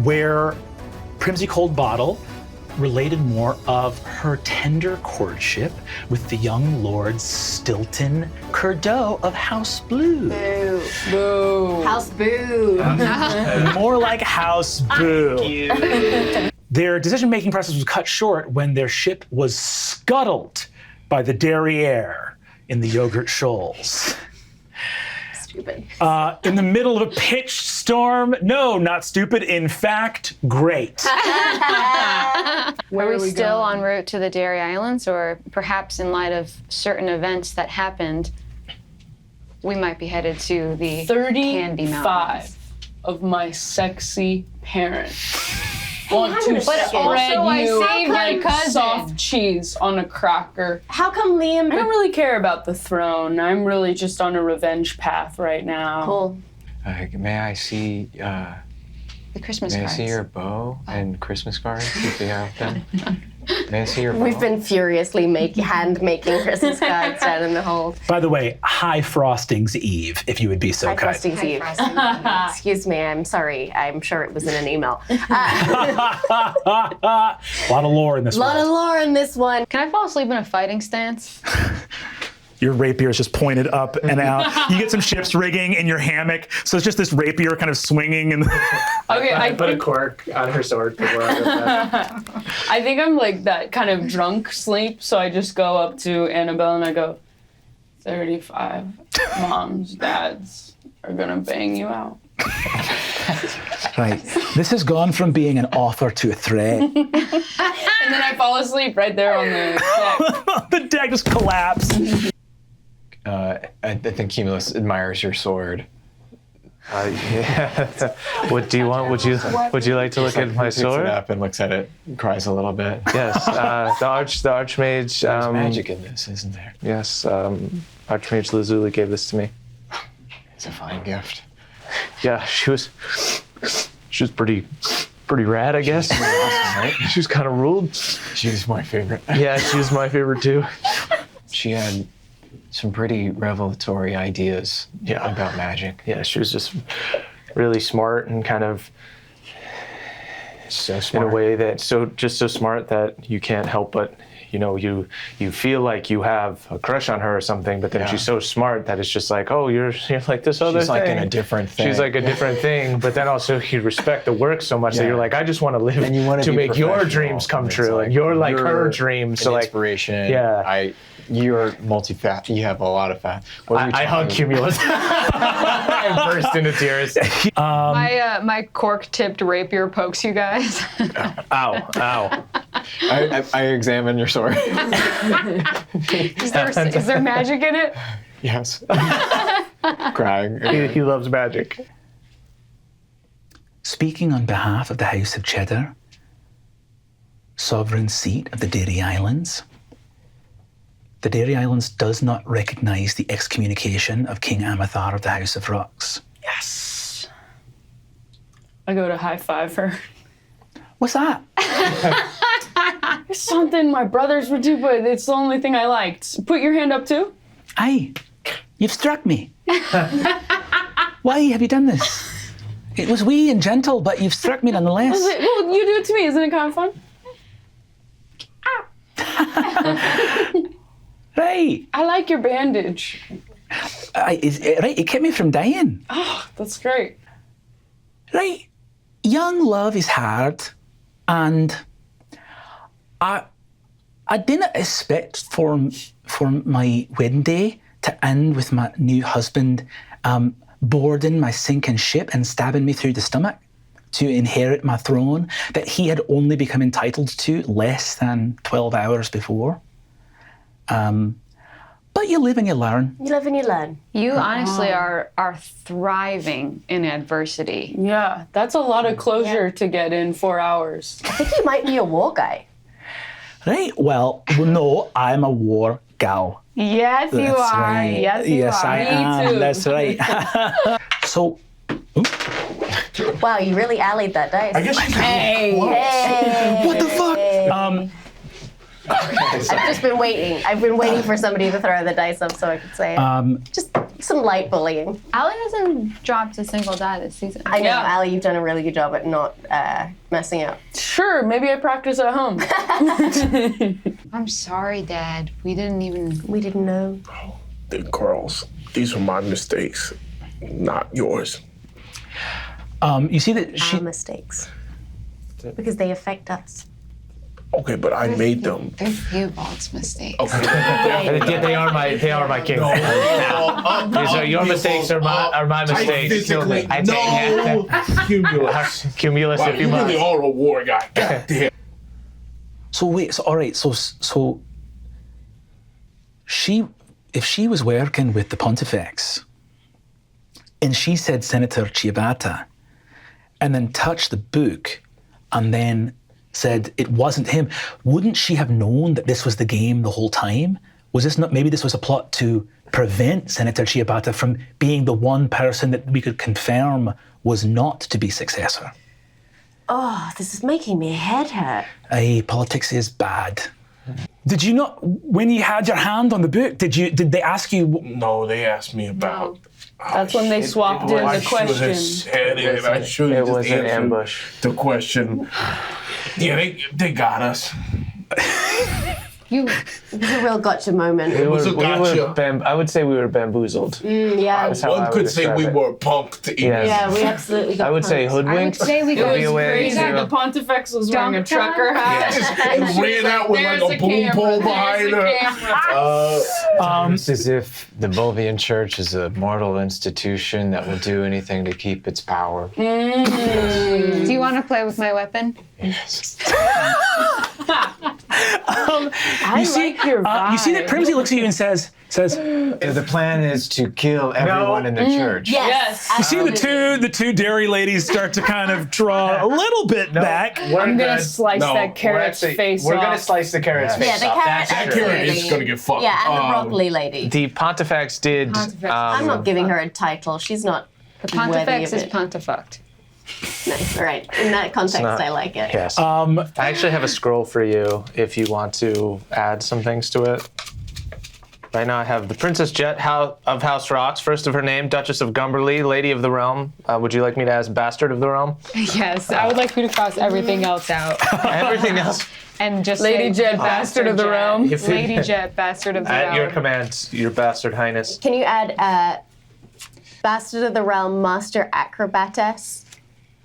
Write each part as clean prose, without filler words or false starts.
where Primsy Cold Bottle related more of her tender courtship with the young Lord Stilton Curdeau of House Blue. Boo. Boo. House Boo. More like House Boo. Their decision-making process was cut short when their ship was scuttled by the derriere in the Yogurt Shoals. Stupid. In the middle of a pitched storm. No, not stupid. In fact, great. Where Are are we we still going? en route to the Dairy Islands, or perhaps in light of certain events that happened, we might be headed to the Candy 35 Mountains? of my sexy parents want to But spread also I you saved your like cousin. soft cheese on a cracker. How come Liam? I don't really care about the throne. I'm really just on a revenge path right now. Cool. May I see? The Christmas May I cards. see your bow and Christmas cards if you have them? May I see your bow? We've been furiously hand-making Christmas cards down in the hold. By the way, high frostings Eve, if you would be so Hi, kind. Frosting's Eve. Excuse me, I'm sorry. I'm sure it was in an email. A lot of lore in this A lot one. of lore in this one. Can I fall asleep in a fighting stance? Your rapier is just pointed up and out. You get some ship's rigging in your hammock, so it's just this rapier kind of swinging. And Okay, I I put a think, cork on her sword before I go to bed. I think I'm like that kind of drunk sleep, so I just go up to Annabelle and I go, 35 moms, dads are gonna bang you out. right, this has gone from being an offer to a threat. And then I fall asleep right there on the deck. The deck just collapsed. I think Cumulus admires your sword. Yeah. What do you want? Would you like to look at my Picks it sword? up and looks at it, and cries a little bit. Yes. The Archmage. There's magic in this, isn't there? Yes. Archmage Lazuli gave this to me. It's a fine gift. Yeah, she was pretty rad, I guess. Awesome, right? She was kind of ruled. She was my favorite. Yeah, she was my favorite too. She had some pretty revelatory ideas about magic. Yeah, she was just really smart and kind of So smart. in a way that so smart that you can't help but you feel like you have a crush on her or something, but then Yeah. she's so smart that it's just like, oh, you're like this other She's thing. like in a different thing. She's like a different thing, but then also you respect the work so much that Yeah. you're like, I just want to live And you want to be make your professional, dreams come and it's true, and you're like her dreams. An So like, inspiration. Yeah. You're multi-fat. You have a lot of fat. I hug Cumulus. I burst into tears. My cork-tipped rapier pokes you guys. Ow. I examine your sword. Is there magic in it? Yes. Crying. He loves magic. Speaking on behalf of the House of Cheddar, sovereign seat of the Dairy Islands, the Dairy Islands does not recognize the excommunication of King Amathar of the House of Rocks. Yes. I go to high five her. What's that? It's something my brothers would do, but it's the only thing I liked. Put your hand up too. Aye, you've struck me. Why have you done this? It was wee and gentle, but you've struck me nonetheless. Well, you do it to me. Isn't it kind of fun? Right. I like your bandage. Right, it kept me from dying. That's great. Right. Young love is hard, and I didn't expect for my wedding day to end with my new husband boarding my sinking ship and stabbing me through the stomach to inherit my throne that he had only become entitled to less than 12 hours before. But you live and you learn. You live and you learn. You honestly are thriving in adversity. Yeah, that's a lot of closure to get in 4 hours. I think you might be a war guy. Right, well, no, I'm a war gal. Yes, you That's are. right. Yes, you Yes, are. I am. too. That's right. So, Wow, you really allied that dice. I guess you Hey. Hey. What the fuck? I've just been waiting. I've been waiting for somebody to throw the dice up so I could say it. Just some light bullying. Allie hasn't dropped a single die this season. I know, Yeah. Allie, you've done a really good job at not messing up. Sure, maybe I practice at home. I'm sorry, Dad. We didn't even. We didn't know. Girls, these were my mistakes, not yours. You see that she. Our mistakes. Because they affect us. Okay, but I made them. They're Theobald's mistake. Okay. They are my king. So your mistakes are my mistakes. Physically, I take Cumulus. Cumulus, Wow, if you you really must. are a war guy. God damn. So wait. So all right. So she, if she was working with the Pontifex, and she said Senator Ciabatta, and then touched the book, and then said it wasn't him, wouldn't she have known that this was the game the whole time? Was this not, maybe this was a plot to prevent Senator Ciabatta from being the one person that we could confirm was not to be successor? Oh, this is making me head hurt. Aye, politics is bad. Did you not, when you had your hand on the book, did they ask you? No, they asked me about. That's when they swapped in I the should have question. said it. I should It have just was an answered ambush. the question. Yeah, they got us. You. It was a real gotcha moment. was a gotcha. I would say we were bamboozled. Yeah. That's how I One would could say describe we it. were punked. Yeah. Yeah, we absolutely got I would say punked. I would hoodwinked. say we It got Be was aware, crazy. zero. The Pontifex was wearing a Dunk trucker hat. And ran out with like There's a boom camera, pole there's behind a her. camera. It's as if the Mulvian Church is a mortal institution that will do anything to keep its power. Do you want to play with my weapon? I like your vibe. You see that Primsy looks at you and says, The plan is to kill everyone in the church. Yes. you see the two dairy ladies start to kind of draw a little bit back. I'm gonna slice No, that carrot's face We're off. gonna slice the carrot's face Yeah, the off. carrot That carrot is absolutely. gonna get fucked. Yeah, and the broccoli lady. The Pontifex did. I'm not giving her a title. She's not The worthy Pontifex of is it. Pontifucked. Nice. All right. In that context, not- I like it. Yes. I actually have a scroll for you if you want to add some things to it. Right now I have the Princess Jet of House Rocks, first of her name, Duchess of Gumberley, Lady of the Realm. Would you like me to ask Bastard of the Realm? Yes, I would like you to cross everything else out Everything else and just Lady say Jet, Bastard of the Jet. Realm. Lady Jet, Bastard of the At Realm. your command, Your Bastard Highness. Can you add Bastard of the Realm, Master Acrobatess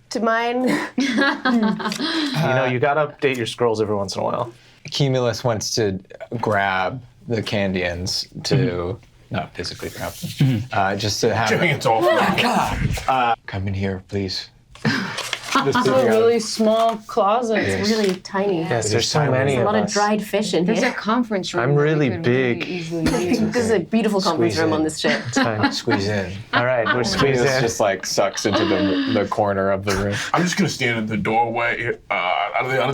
to mine? You know, you gotta update your scrolls every once in a while. Cumulus wants to grab the Candians to, not physically grab them, just to have Hands off. come in here, please. It's a really small closet. It's really tiny. Yes, there's so many There's a of lot of us. dried fish in There's a here. conference room. I'm that we really could big. Really easily use. This is a beautiful conference Squeeze room in. on this ship. Time. Squeeze in. All right, we're squeezed Cumulus in. just like sucks into the corner of the room. I'm just gonna stand at the doorway. It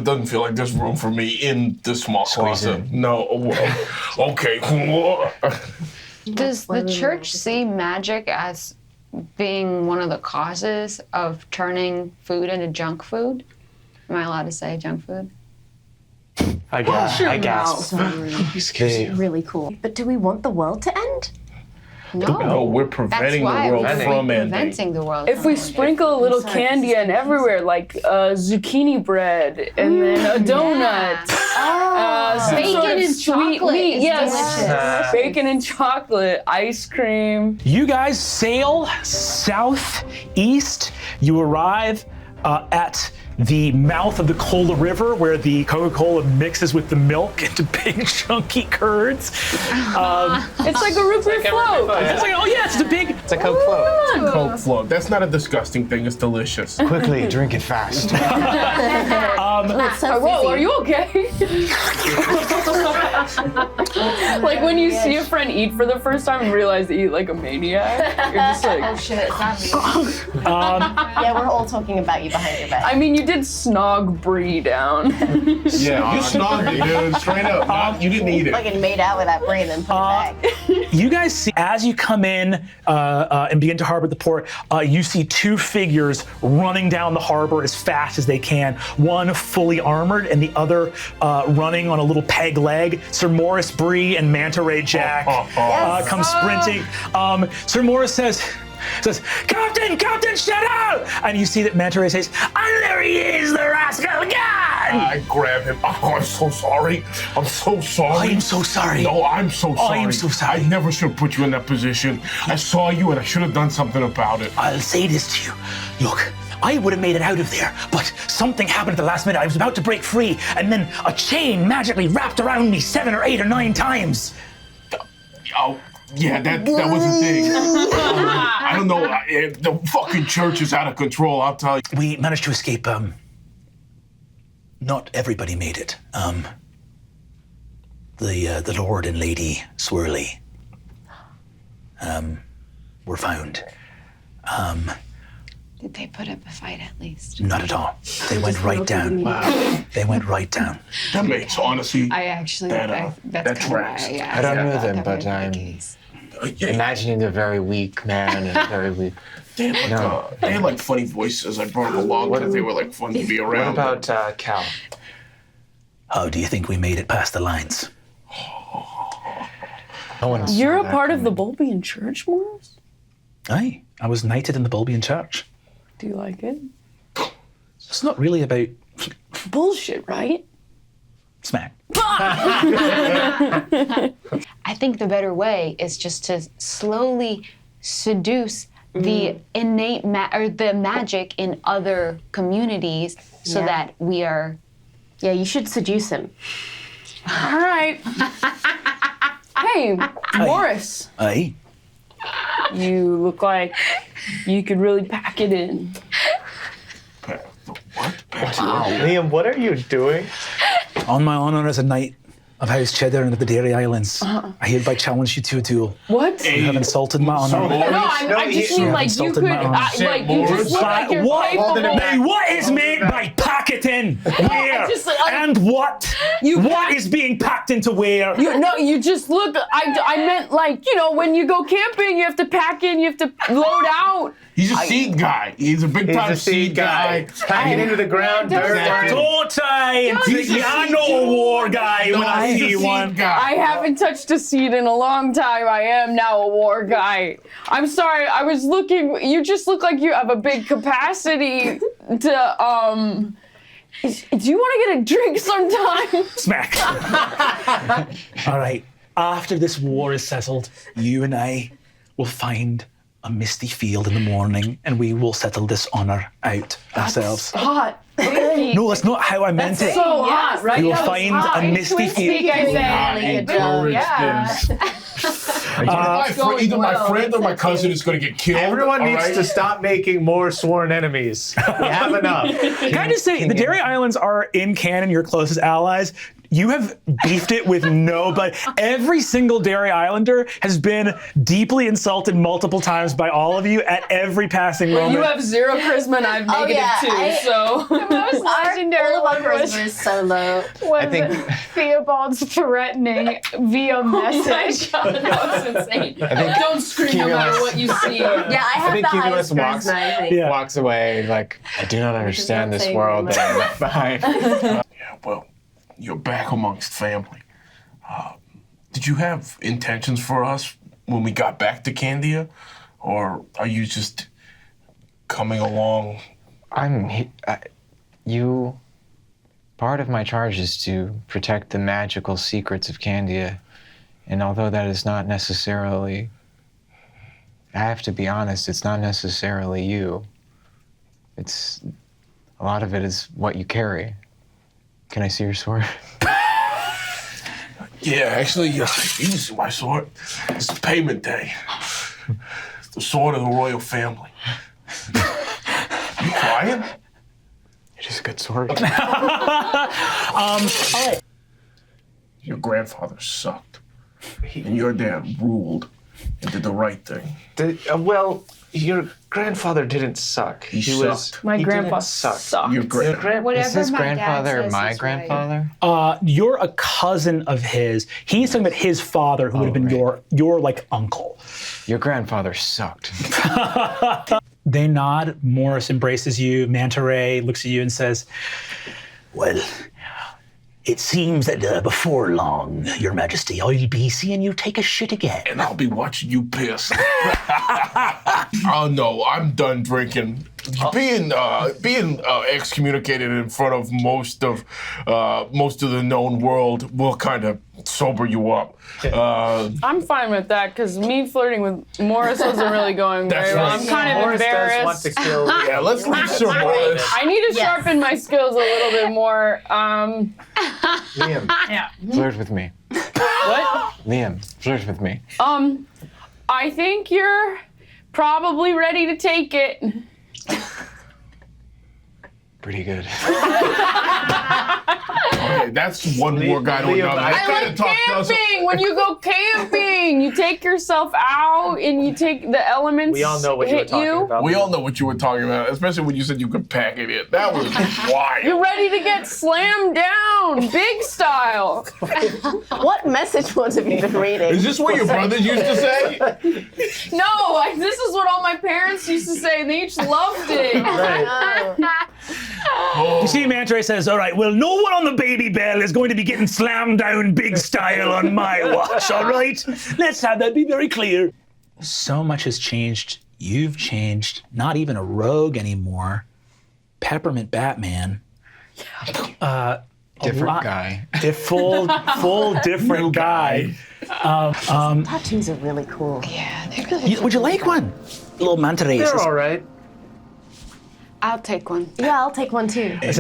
doesn't feel like there's room for me in the small Squeeze closet. in. No. Okay. Does the church see magic as being one of the causes of turning food into junk food? Am I allowed to say junk food? I guess. Really cool. But do we want the world to end? No, we're That's preventing why the world we're from ending. preventing the world. If from we ending. sprinkle a little sorry. candy in everywhere, like zucchini bread and then a donut, some Bacon sort of and sweet chocolate meat, is yes, delicious. bacon and chocolate, ice cream. You guys sail southeast. You arrive at the mouth of the Cola River, where the Coca-Cola mixes with the milk into big chunky curds. It's like a root beer float. It's like, oh yeah, it's a big. It's a Coke float. Coke float. That's not a disgusting thing. It's delicious. Quickly, drink it fast. It's so Whoa, fizzy. are you okay? Like when you see a friend eat for the first time and realize they eat like a maniac, you're just like, Oh shit, it's not me. Yeah, we're all talking about you behind your back. I mean, you did snog Brie down. Yeah, you snogged it, dude. Straight up. You didn't eat it. Fucking made out with that brain and put it back. You guys see, as you come in and begin to harbor the port, you see two figures running down the harbor as fast as they can. One fully armored and the other running on a little peg leg, Sir Morris Bree and Manta Ray Jack come sprinting. Sir Morris says, Captain, shut up! And you see that Manta Ray says, and there he is, the rascal again! I grab him. Oh, I'm so sorry. I'm so sorry. I'm so sorry. No, I'm so sorry. I'm so sorry. I never should have put you in that position. I saw you and I should have done something about it. I'll say this to you. Look, I would have made it out of there, but something happened at the last minute. I was about to break free, and then a chain magically wrapped around me 7 or 8 or 9 times. Oh, yeah, that was a thing. I don't know. The fucking church is out of control, I'll tell you. We managed to escape. Not everybody made it. The Lord and Lady Swirly were found. Did they put up a fight at least? Not at all. They went right down. They went right down. That makes, honestly, I actually, that that's kind of why tracks. I asked. I don't know about them, that but might be the I'm case. imagining a very weak man and very weak. they had like funny voices. I brought them along because they were like fun to be What around. about Cal? How do you think we made it past the lines? No one saw You're a that part of the coming. Bulbian Church, Morris? Aye, I was knighted in the Bulbian Church. Do you like it? It's not really about Bullshit, right? smack. I think the better way is just to slowly seduce the innate or the magic in other communities so Yeah. that we are. Yeah, you should seduce him. All right. Hey, Morris, Aye. you look like you could really pack it in. What? Liam, what are you doing? On my honor as a knight of House Cheddar and of the Dairy Islands, I hereby challenge you to a duel. What? You have insulted my honor. No, I just mean like you insulted could, my honor. like you just look like you're capable. What is meant by packeting? Where? And what? What is being packed into where? You just look. I meant like when you go camping, you have to pack in, you have to load out. He's a seed guy. He's a big time seed guy. Hacking into the ground, dirt. Don't I? I know a war guy when I see one. I haven't touched a seed in a long time. I am now a war guy. I'm sorry. I was looking. You just look like you have a big capacity to. Do you want to get a drink sometime? Smack. All right. After this war is settled, you and I will find a misty field in the morning, and we will settle this honor out ourselves. Hot. Really? No, that's not how I meant it. So hot, right? We will That was find hot. a misty field. Either my friend or my cousin is going to get killed. Everyone all needs right? to stop making more sworn enemies. We have enough. Can I just say, the Dairy Islands are in canon your closest allies. You have beefed it with nobody. Every single Dairy Islander has been deeply insulted multiple times by all of you at every passing moment. You have 0 charisma and I have -2, so. Most legendary All of our one was charisma is so low. I think Theobald's threatening via message. That's insane. Don't scream no matter what you see. Yeah, I have think the Cumulus highest walks- charisma, I think. Yeah. walks away like, I do not understand this saying world very that I left behind. Yeah, well, you're back amongst family. Did you have intentions for us when we got back to Candia? Or are you just coming along? Part of my charge is to protect the magical secrets of Candia. And although that is not necessarily, I have to be honest, it's not necessarily you. A lot of it is what you carry. Can I see your sword? Yeah, actually, you see my sword. It's payment day. It's the sword of the royal family. You crying? It is a good sword. Your grandfather sucked. And your dad ruled and did the right thing. Well, your grandfather didn't suck. He sucked. My he grandpa didn't suck. sucked. Your Whatever Is his my dad grandfather says my is grandfather? You're a cousin of his. He's talking about his father, who would have been right. your like uncle. Your grandfather sucked. They nod. Morris embraces you. Manta Ray looks at you and says, "Well, It seems that before long, Your Majesty, I'll be seeing you take a shit again. And I'll be watching you piss. Oh no, I'm done drinking. Being excommunicated in front of most of the known world will kind of sober you up. I'm fine with that because me flirting with Morris wasn't really going very well. I'm kind of Morris embarrassed. does want to kill. Yeah, let's leave Sir Morris. I need to sharpen my skills a little bit more. Liam, flirt with me. What? Liam, flirt with me. I think you're probably ready to take it. Pretty good. Okay, that's one more guy to another. I like camping. When you go camping, you take yourself out and you take the elements. We all know what you were hit talking about. We all know what you were talking about, especially when you said you could pack it in. That was wild. You're ready to get slammed down, big style. What message boards have you been reading? Is this what your brothers used to say? No, this is what all my parents used to say. They each loved it. You see, Manta says, all right, well, no one on the Baby Bell is going to be getting slammed down big style on my watch, all right? Let's have that be very clear. So much has changed. You've changed. Not even a rogue anymore. Peppermint Batman. Different guy. Full different guy. Tattoos are really cool. Yeah, they're really Would you like one? Little manta ray. They're all right. I'll take one. Yeah, I'll take one too. He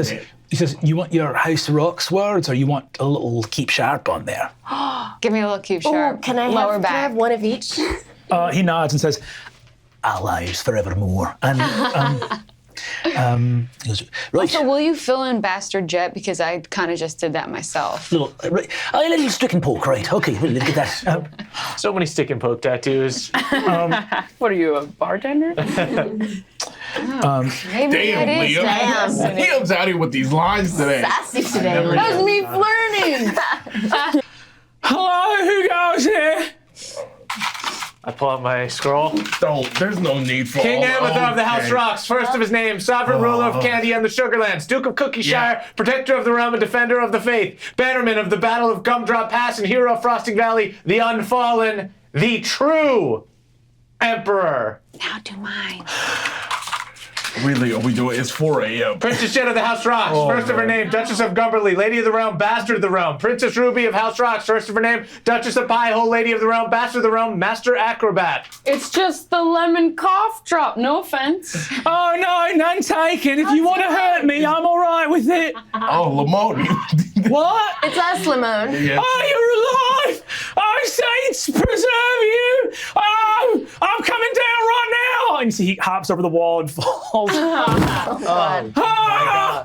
says, you want your House Rocks words or you want a little keep sharp on there? Give me a little cute sharp. Can I lower have, back. Can I have one of each? He nods and says, allies forevermore. And he goes, right. So will you fill in Bastard Jet? Because I kind of just did that myself. Little stick and poke, right? Okay, well, look at that. So many stick and poke tattoos. What are you, a bartender? Maybe Damn, it is. Liam. Liam's out here with these lines today. Sassy today. That was me flirting. Hello, who goes here? I pull out my scroll. There's no need for King all Amethyst of the House okay. Rocks, first of his name, sovereign ruler of Candia and the Sugarlands, Duke of Cookieshire, protector of the realm and defender of the faith, bannerman of the Battle of Gumdrop Pass and hero of Frosting Valley, the unfallen, the true Emperor. Now do mine. Really, are we doing? It's 4 a.m. Princess Jet of the House Rocks, first of her name, Duchess of Gumberley, Lady of the Realm, Bastard of the Realm. Princess Ruby of House Rocks, first of her name, Duchess of Piehole, Lady of the Realm, Bastard of the Realm, Master Acrobat. It's just the lemon cough drop. No offense. Oh, no, none taken. If you want to hurt me, I'm all right with it. Oh, Lamone. What? It's us, Limon. Oh, you're alive! Oh, saints, preserve you! Oh, I'm coming down right now! And you see he hops over the wall and falls.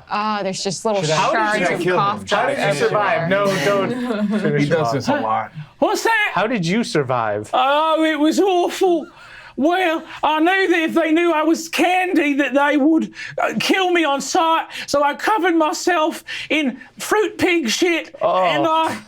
Oh, there's just little How shards did of you cough How drops did you survive? No, don't finish He does this a lot. What's that? How did you survive? Oh, it was awful. Well, I knew that if they knew I was Candy, that they would kill me on sight. So I covered myself in fruit pig shit, and I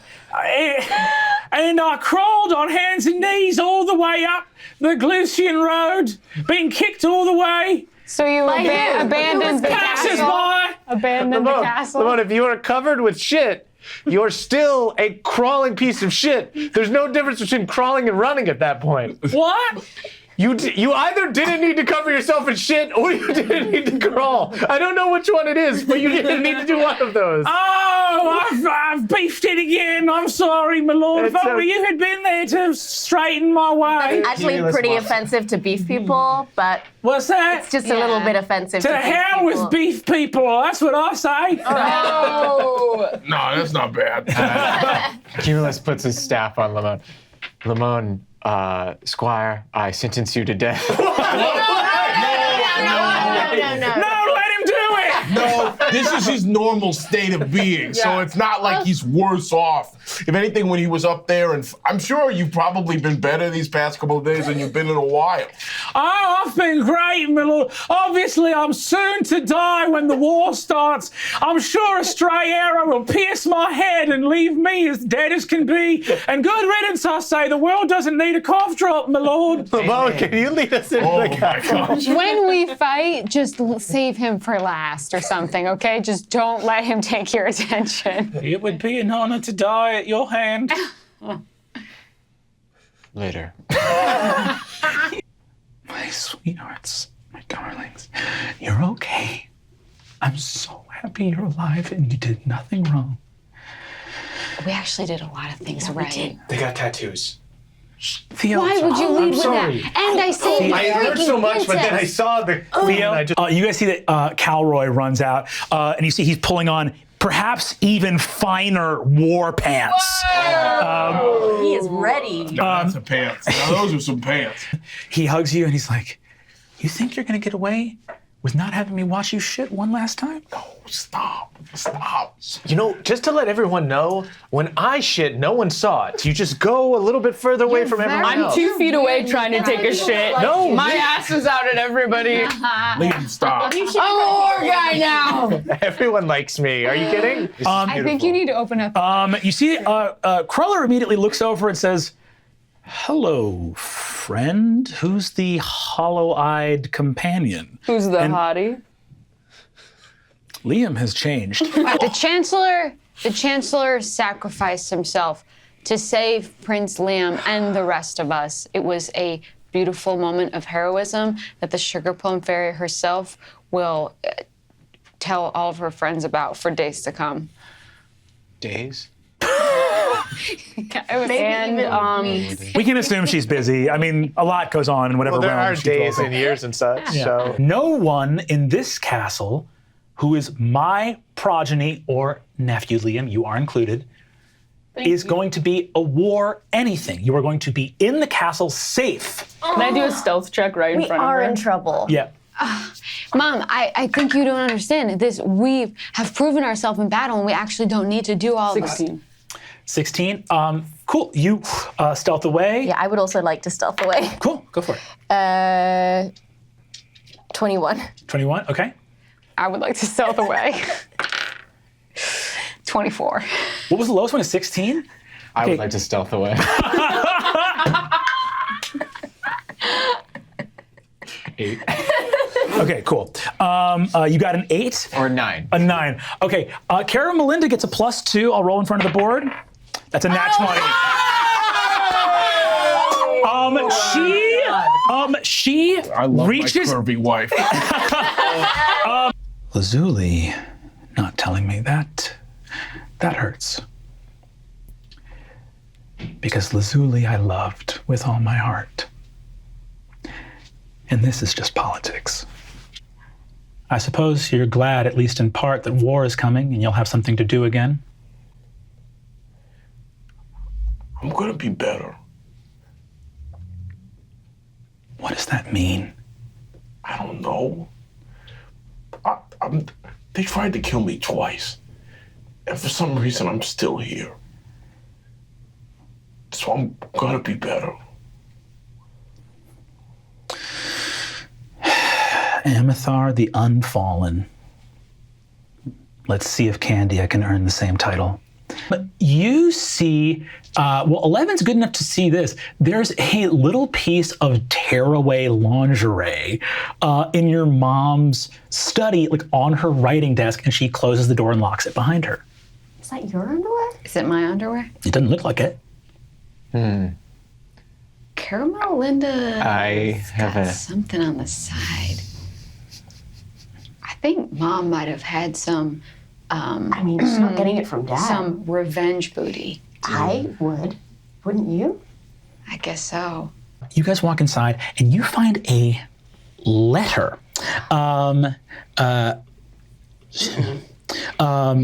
crawled on hands and knees all the way up the Glucian Road, being kicked all the way. So you abandoned the castle? Passers-by. Abandoned the castle? Lamone, if you are covered with shit, you're still a crawling piece of shit. There's no difference between crawling and running at that point. What? You either didn't need to cover yourself in shit or you didn't need to crawl. I don't know which one it is, but you didn't need to do one of those. Oh, I've beefed it again. I'm sorry, my lord. If It's only you had been there to straighten my way. Actually, pretty offensive to beef people, but What's that? it's just a little bit offensive To to beef hell people. with beef people. That's what I say. Oh. No, that's not bad. Cumulus puts his staff on Lamone. Lamone, Squire, I sentence you to death. No. No, let him do it. No, this is his normal state of being, so it's not like he's worse off. If anything, when he was up there, and I'm sure you've probably been better these past couple of days than you've been in a while. Oh, I've been great, my lord. Obviously, I'm soon to die when the war starts. I'm sure a stray arrow will pierce my head and leave me as dead as can be. And good riddance, I say. The world doesn't need a cough drop, my lord. Lamone, can you lead us into Oh the my castle? gosh. When we fight, just save him for last or something, okay? Just don't let him take your attention. It would be an honor to die at your hand. Later. My sweethearts, my darlings, you're okay. I'm so happy you're alive and you did nothing wrong. We actually did a lot of things right. They got tattoos. Theo, Why would you lead with sorry. that? And I saved I the heard freaking so much, but then I princess. saw the queen and I just you guys see that Calroy runs out, and you see he's pulling on perhaps even finer war pants. He is ready. That's a pants. Now those are some pants. He hugs you and he's like, "You think you're gonna get away with not having me watch you shit one last time?" No, stop. You know, just to let everyone know, when I shit, no one saw it. You just go a little bit further away from everyone I'm else. 2 feet away trying to take a shit. No, My ass is out at everybody. Liam, stop. I'm a war guy now. Everyone likes me. Are you kidding? I think you need to open up. You see, Cruller immediately looks over and says, "Hello, friend. Who's the hollow-eyed companion?" Who's the hottie? Liam has changed. The Chancellor sacrificed himself to save Prince Liam and the rest of us. It was a beautiful moment of heroism that the Sugar Plum Fairy herself will tell all of her friends about for days to come. Days? We can assume she's busy. I mean, a lot goes on in whatever Well, there realm are she days dwells in. and years and such, so. No one in this castle who is my progeny or nephew, Liam, you are included, is going to be a war anything. You are going to be in the castle safe. Can I do a stealth check right in We front of are her? in trouble. Yeah. Mom, I think you don't understand this. We have proven ourselves in battle, and we actually don't need to do all this. 16. 16. Cool. You stealth away. Yeah, I would also like to stealth away. Cool. Go for it. 21. 21. Okay. I would like to stealth away. 24. What was the lowest one? 16? I Okay. would like to stealth away. Eight. Okay, cool. You got an 8? Or 9. A 9. Okay. Cara Melinda gets a +2. I'll roll in front of the board. That's a nat 20. She I love reaches. my curvy wife. Lazuli not telling me that hurts. Because Lazuli I loved with all my heart. And this is just politics. I suppose you're glad, at least in part, that war is coming and you'll have something to do again. I'm gonna be better. What does that mean? I don't know. They tried to kill me twice. And for some reason, I'm still here. So I'm gonna be better. Amithar the Unfallen. Let's see if Candia can earn the same title. But you see, 11's good enough to see this. There's a little piece of tearaway lingerie in your mom's study, like on her writing desk, and she closes the door and locks it behind her. Is that your underwear? Is it my underwear? It doesn't look like it. Caramel Linda. I have got a. something on the side. I think Mom might have had some. I mean, she's not getting it from Dad. Some revenge booty. I would. Wouldn't you? I guess so. You guys walk inside and you find a letter. You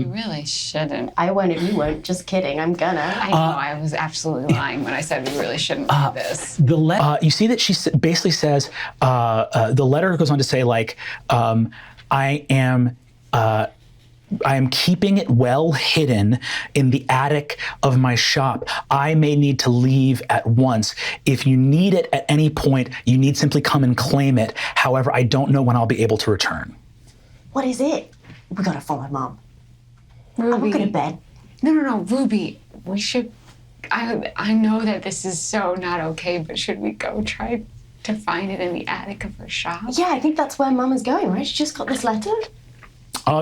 really shouldn't. I won't if you won't. Just kidding. I'm gonna. I know I was absolutely lying when I said we really shouldn't do this. The you see that she basically says, the letter goes on to say, like, I am keeping it well hidden in the attic of my shop. I may need to leave at once. If you need it at any point, you need simply come and claim it. However, I don't know when I'll be able to return. What is it? We gotta follow Mom. Ruby. I'm going to bed. No, Ruby. We should. I know that this is so not okay, but should we go try to find it in the attic of her shop? Yeah, I think that's where Mum is going, right? She just got this letter.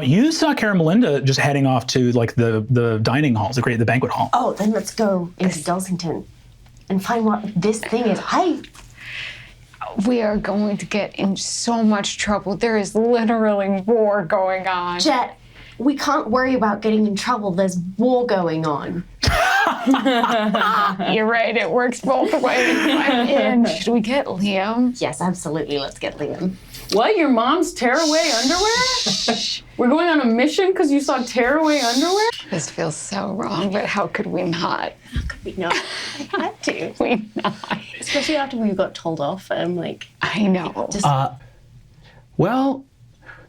You saw Cara Melinda just heading off to like the dining halls, the banquet hall. Oh, then let's go into Dulcington and find what this thing is. We are going to get in so much trouble. There is literally war going on. Jet, we can't worry about getting in trouble. There's war going on. You're right, it works both ways. I'm in. Should we get Liam? Yes, absolutely. Let's get Liam. What? Your mom's tearaway underwear? We're going on a mission because you saw tearaway underwear? This feels so wrong, but how could we not? We know. I had to. We not. Especially after we got told off. I'm like, I know. Well,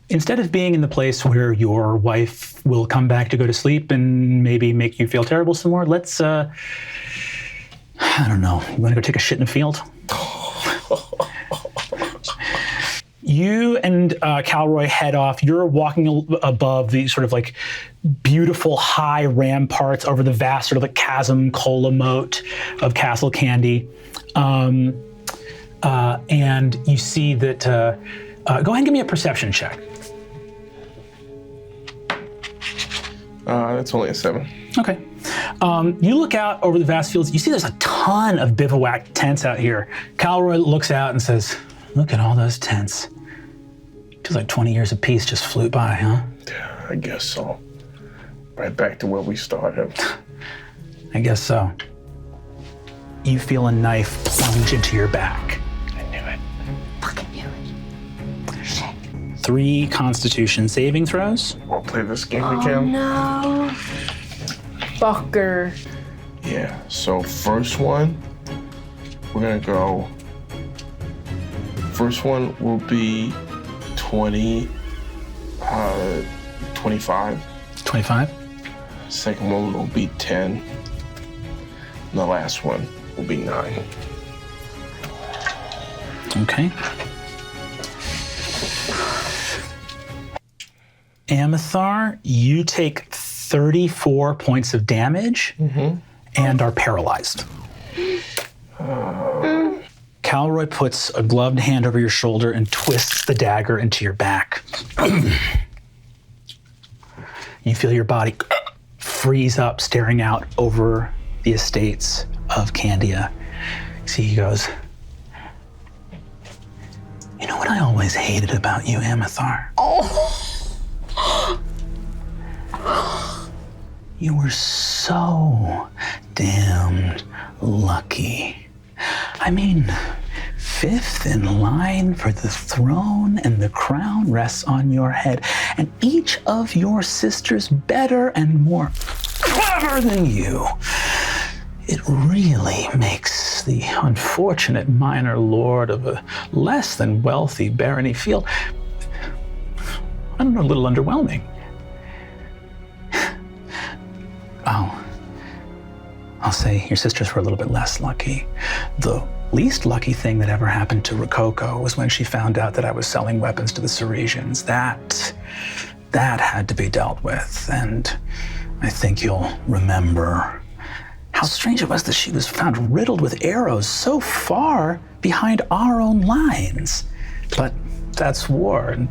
instead of being in the place where your wife will come back to go to sleep and maybe make you feel terrible some more, let's, I don't know, you want to go take a shit in a field? You and Calroy head off. You're walking above the sort of like beautiful high ramparts over the vast sort of like chasm cola moat of Castle Candy. And you see that, go ahead and give me a perception check. That's only a 7. Okay. You look out over the vast fields. You see there's a ton of bivouac tents out here. Calroy looks out and says, look at all those tents. Feels like 20 years of peace just flew by, huh? Yeah, I guess so. Right back to where we started. I guess so. You feel a knife plunge into your back. I knew it. fucking knew it. Shit. 3 Constitution saving throws. We'll play this game again. No. Fucker. Yeah, so first one, we're gonna go. First one will be 25. 25. Second one will be 10. And the last one will be 9. Okay. Amithar, you take 34 points of damage and are paralyzed. Calroy puts a gloved hand over your shoulder and twists the dagger into your back. You feel your body freeze up, staring out over the estates of Candia. See, he goes, you know what I always hated about you, Amithar? You were so damned lucky. I mean, 5th in line for the throne, and the crown rests on your head, and each of your sisters better and more clever than you. It really makes the unfortunate minor lord of a less than wealthy barony feel, I don't know, a little underwhelming. I'll say your sisters were a little bit less lucky. The least lucky thing that ever happened to Rococo was when she found out that I was selling weapons to the Ceresians. That had to be dealt with, and I think you'll remember how strange it was that she was found riddled with arrows so far behind our own lines. But that's war, and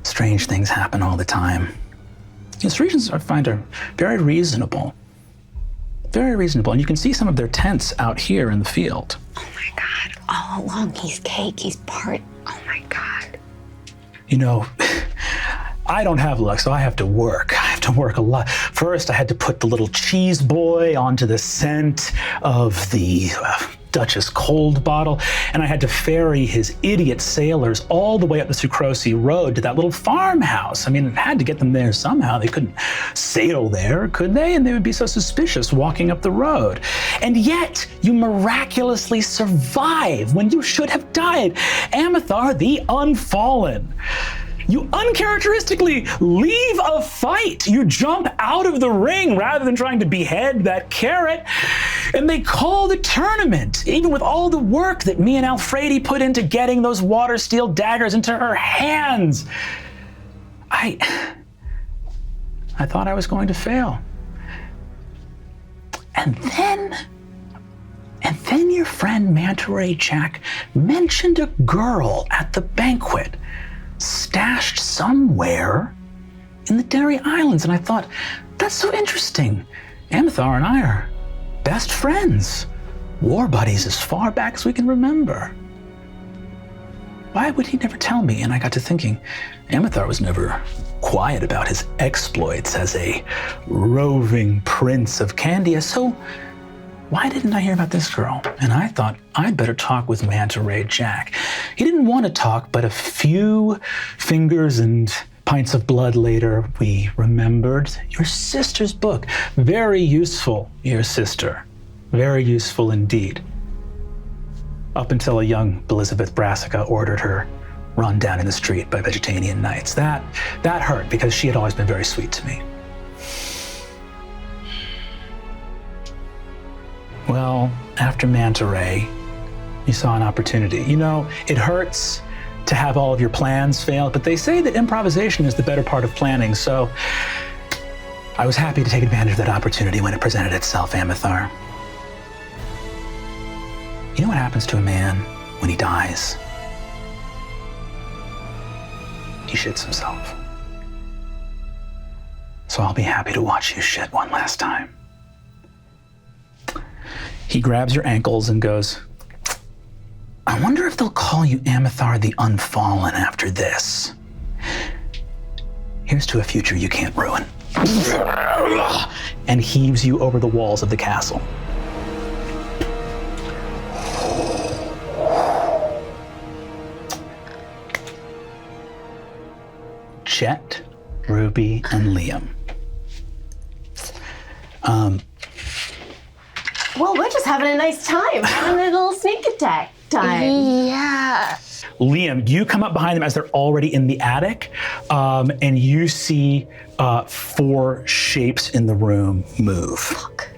strange things happen all the time. The Ceresians, I find, are very reasonable. Very reasonable, and you can see some of their tents out here in the field. Oh my God, all along he's cake, he's part, oh my God. You know, I don't have luck, so I have to work. I have to work a lot. First, I had to put the little cheese boy onto the scent of the Duchess cold bottle, and I had to ferry his idiot sailors all the way up the Sucrosi Road to that little farmhouse. I mean, I had to get them there somehow. They couldn't sail there, could they? And they would be so suspicious walking up the road. And yet, you miraculously survive when you should have died. Amithar, the Unfallen. You uncharacteristically leave a fight. You jump out of the ring rather than trying to behead that carrot. And they call the tournament, even with all the work that me and Alfredi put into getting those water steel daggers into her hands. I thought I was going to fail. And then your friend Manta Ray Jack mentioned a girl at the banquet, stashed somewhere in the Dairy Islands. And I thought, that's so interesting. Amithar and I are best friends, war buddies as far back as we can remember. Why would he never tell me? And I got to thinking, Amithar was never quiet about his exploits as a roving prince of Candia, so why didn't I hear about this girl? And I thought, I'd better talk with Manta Ray Jack. He didn't want to talk, but a few fingers and pints of blood later, we remembered your sister's book. Very useful, your sister. Very useful indeed. Up until a young Elizabeth Brassica ordered her run down in the street by Vegetarian knights. That hurt because she had always been very sweet to me. Well, after Manta Ray, you saw an opportunity. You know, it hurts to have all of your plans fail, but they say that improvisation is the better part of planning, so I was happy to take advantage of that opportunity when it presented itself, Amithar. You know what happens to a man when he dies? He shits himself. So I'll be happy to watch you shit one last time. He grabs your ankles and goes, I wonder if they'll call you Amithar the Unfallen after this. Here's to a future you can't ruin. And heaves you over the walls of the castle. Jet, Ruby, and Liam. Well, we're just having a nice time. Having a little sneak attack time. Yeah. Liam, you come up behind them as they're already in the attic, and you see 4 shapes in the room move. Fuck.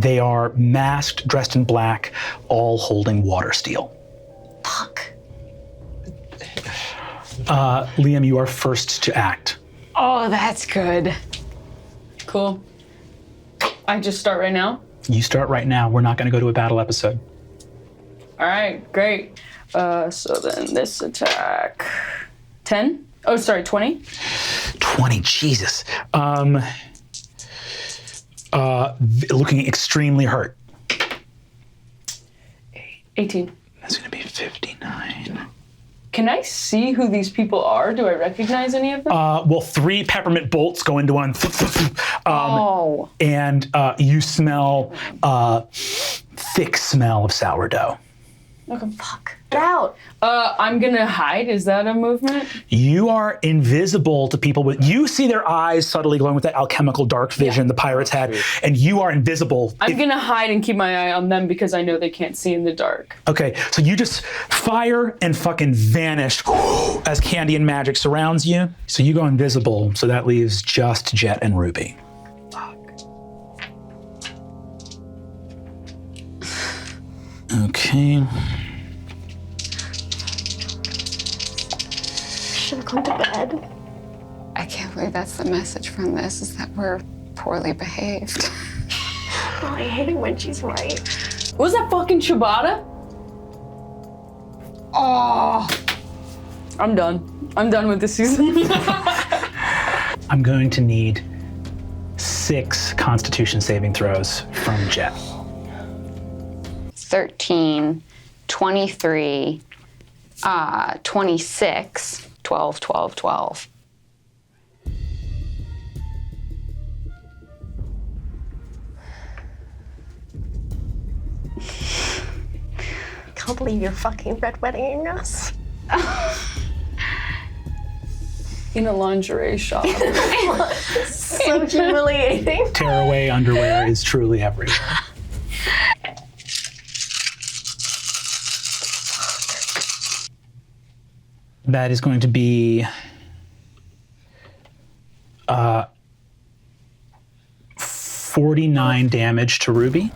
They are masked, dressed in black, all holding water steel. Fuck. Liam, you are first to act. Oh, that's good. Cool. I just start right now? You start right now. We're not going to go to a battle episode. All right, great. So then this attack, 10? Oh, sorry, 20? 20, Jesus. Looking extremely hurt. 18. That's going to be 59. Can I see who these people are? Do I recognize any of them? Well, 3 peppermint bolts go into one. Oh. And you smell thick smell of sourdough. Okay. Fuck. Get out. I'm gonna hide. Is that a movement? You are invisible to people with. You see their eyes subtly glowing with that alchemical dark vision the pirates had, and you are invisible. I'm gonna hide and keep my eye on them because I know they can't see in the dark. Okay, so you just fire and fucking vanish as candy and magic surrounds you. So you go invisible. So that leaves just Jet and Ruby. Okay. Should have gone to bed. I can't believe that's the message from this, is that we're poorly behaved. Oh, I hate it when she's right. Was that fucking Ciabatta? Oh. I'm done. I'm done with this season. I'm going to need 6 Constitution saving throws from Jet. 13, 23, 26, 12, 12, 12. Can't believe you're fucking red wedding us. In a lingerie shop. So humiliating. Tearaway underwear is truly everywhere. That is going to be 49 damage to Ruby,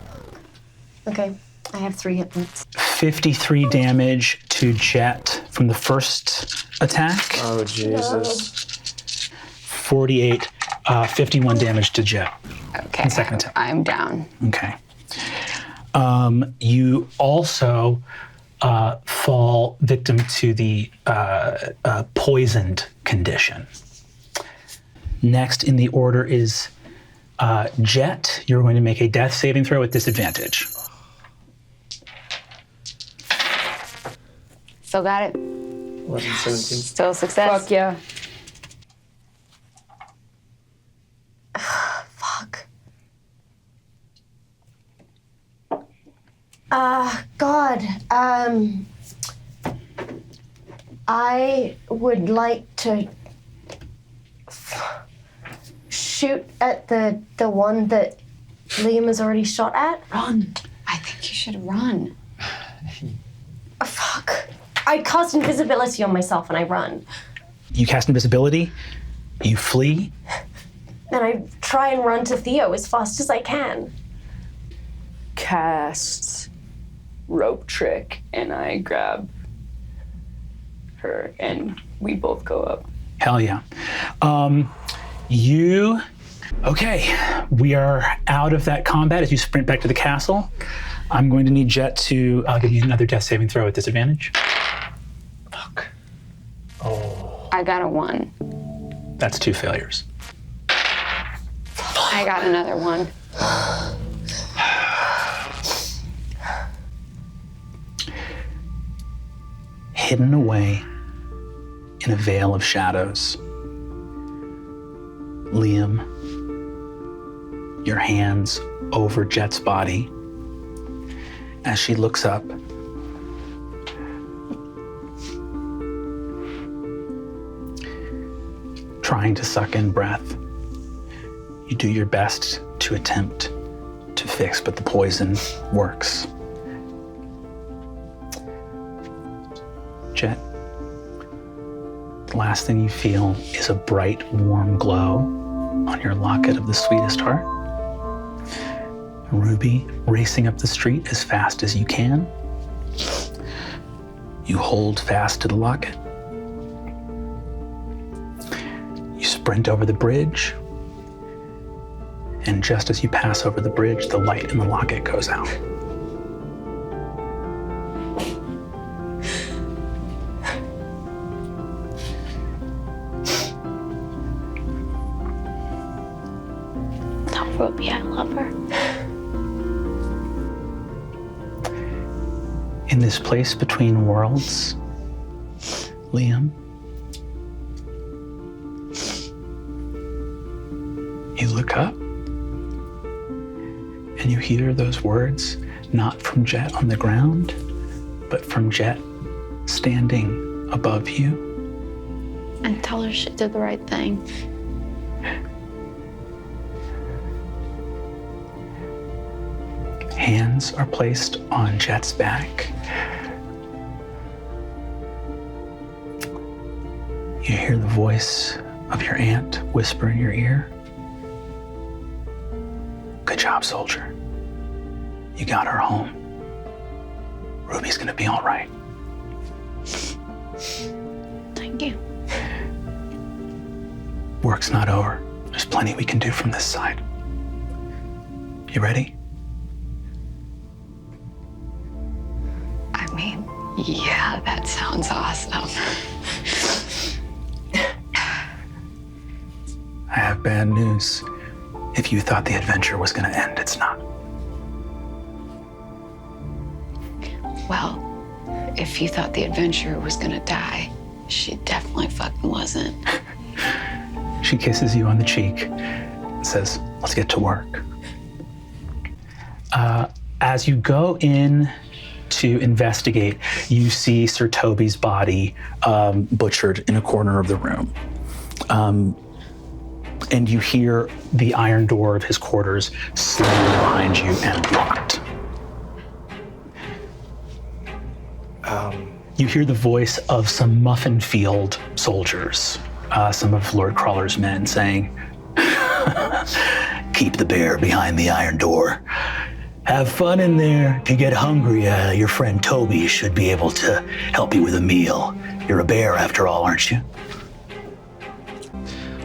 Okay, I have 3 hit points. 53 damage to Jet from the first attack, Oh, Jesus. 48, 51 damage to Jet. Okay. second attack. I'm down. Okay. You also fall victim to the poisoned condition. Next in the order is Jet. You're going to make a death saving throw with disadvantage. Still got it. 11, 17. Still a success. Fuck yeah. Fuck. God. I would like to shoot at the one that Liam has already shot at. Run. I think you should run. Fuck. I cast invisibility on myself and I run. You cast invisibility, you flee. And I try and run to Theo as fast as I can. Cast rope trick, and I grab her, and we both go up. Hell yeah. Okay, we are out of that combat as you sprint back to the castle. I'm going to need Jet to give you another death saving throw at disadvantage. Fuck. I got a 1. That's 2 failures. I got another 1. Hidden away in a veil of shadows, Liam, your hands over Jet's body as she looks up. Trying to suck in breath. You do your best to attempt to fix, but the poison works. Jet, the last thing you feel is a bright, warm glow on your locket of the sweetest heart. Ruby racing up the street as fast as you can. You hold fast to the locket. You sprint over the bridge. And just as you pass over the bridge, the light in the locket goes out. Tell Ruby I love her. In this place between worlds, Liam, you look up and you hear those words, not from Jet on the ground, but from Jet standing above you. And tell her she did the right thing. Hands are placed on Jet's back. You hear the voice of your aunt whisper in your ear. Good job, soldier. You got her home. Ruby's gonna be all right. Thank you. Work's not over. There's plenty we can do from this side. You ready? I mean, yeah, that sounds awesome. I have bad news. If you thought the adventure was gonna end, it's not. Well, if you thought the adventurer was gonna die, she definitely fucking wasn't. She kisses you on the cheek and says, let's get to work. As you go in to investigate, you see Sir Toby's body butchered in a corner of the room. And you hear the iron door of his quarters slam behind you and locked. You hear the voice of some Muffin Field soldiers, some of Lord Crawler's men saying, keep the bear behind the iron door. Have fun in there. If you get hungry, your friend Toby should be able to help you with a meal. You're a bear after all, aren't you?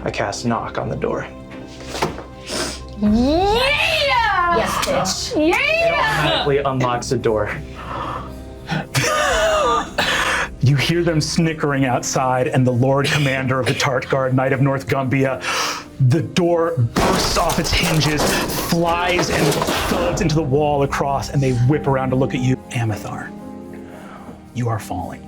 I cast knock on the door. Yes, bitch. It automatically unlocks the door. You hear them snickering outside, and the Lord Commander of the Tartgard, Knight of North Gumbia, the door bursts off its hinges, flies and thuds into the wall across, and they whip around to look at you. Amethar, you are falling.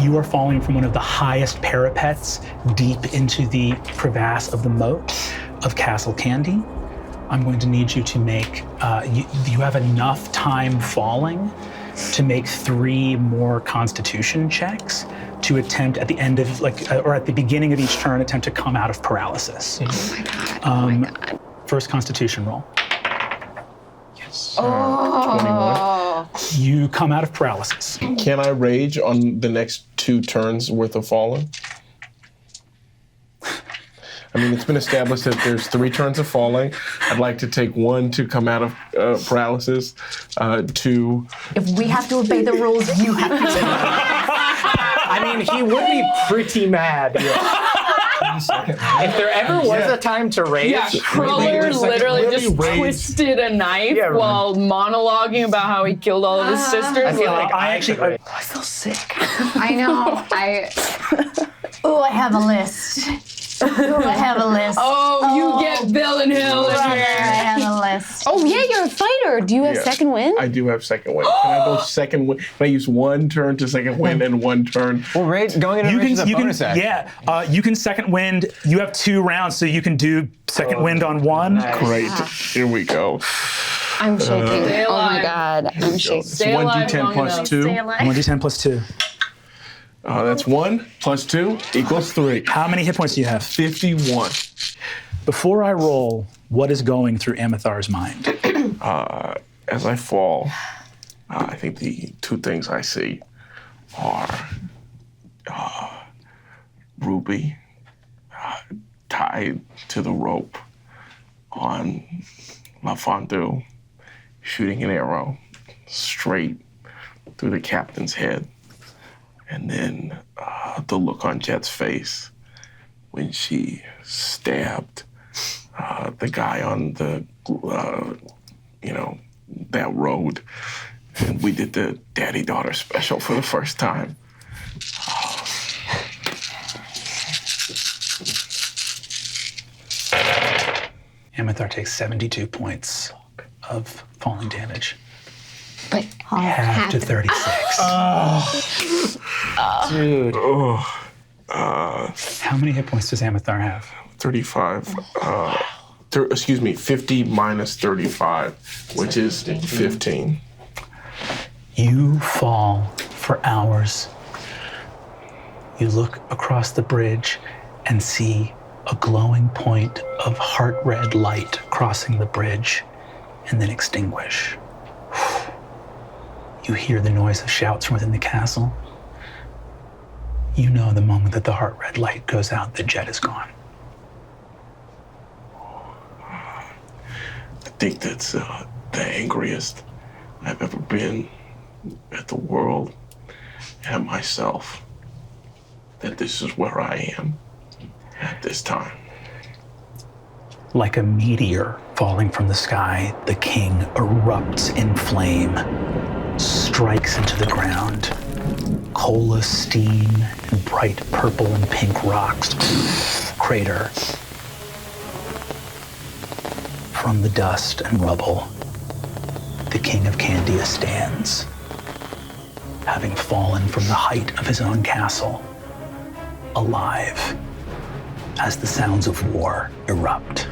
You are falling from one of the highest parapets deep into the crevasse of the moat of Castle Candy. I'm going to need you to make, you have enough time falling to make 3 more Constitution checks to attempt at the end of, or at the beginning of each turn, attempt to come out of paralysis. Oh my God. First Constitution roll. Yes. Oh. You come out of paralysis. 21. Can I rage on the next 2 turns worth of falling? I mean, it's been established that there's 3 turns of falling. I'd like to take 1 to come out of paralysis, 2. If we have to obey the rules, you have to. I mean, he would be pretty mad. If there ever was a time to rage, Yeah, Cruller literally just twisted a knife while monologuing about how he killed all of his sisters. I feel like I feel sick. I know. Oh, I have a list. Oh, I have a list. Oh, you get Villain Hill in I here. have a list. Oh yeah, you're a fighter. Do you have second wind? I do have second wind. Can I go second wind? Can I use 1 turn to second wind and 1 turn? Well, going into rage is a bonus action. Yeah, you can second wind. You have 2 rounds, so you can do second wind on 1. Great. Here we go. I'm shaking. Stay Oh my alive. God, I'm shaking. It's 1d10 plus 2. 1d10 plus 2. That's 1 plus 2 equals 3. How many hit points do you have? 51. Before I roll, what is going through Amethar's mind? As I fall, I think the 2 things I see are Ruby tied to the rope on La Fondue, shooting an arrow straight through the captain's head. And then the look on Jet's face when she stabbed the guy on the, that road. And we did the daddy-daughter special for the first time. Amethar takes 72 points of falling damage. But Half to 36. Dude. How many hit points does Amethar have? 35. 50 minus 35, which is 15. You fall for hours. You look across the bridge and see a glowing point of heart red light crossing the bridge and then extinguish. You hear the noise of shouts from within the castle. You know the moment that the heart red light goes out, the Jet is gone. I think that's the angriest I've ever been at the world and myself. That this is where I am at this time. Like a meteor falling from the sky, the king erupts in flame, strikes into the ground. Cola, steam, and bright purple and pink rocks crater. From the dust and rubble, the king of Candia stands, having fallen from the height of his own castle, alive as the sounds of war erupt.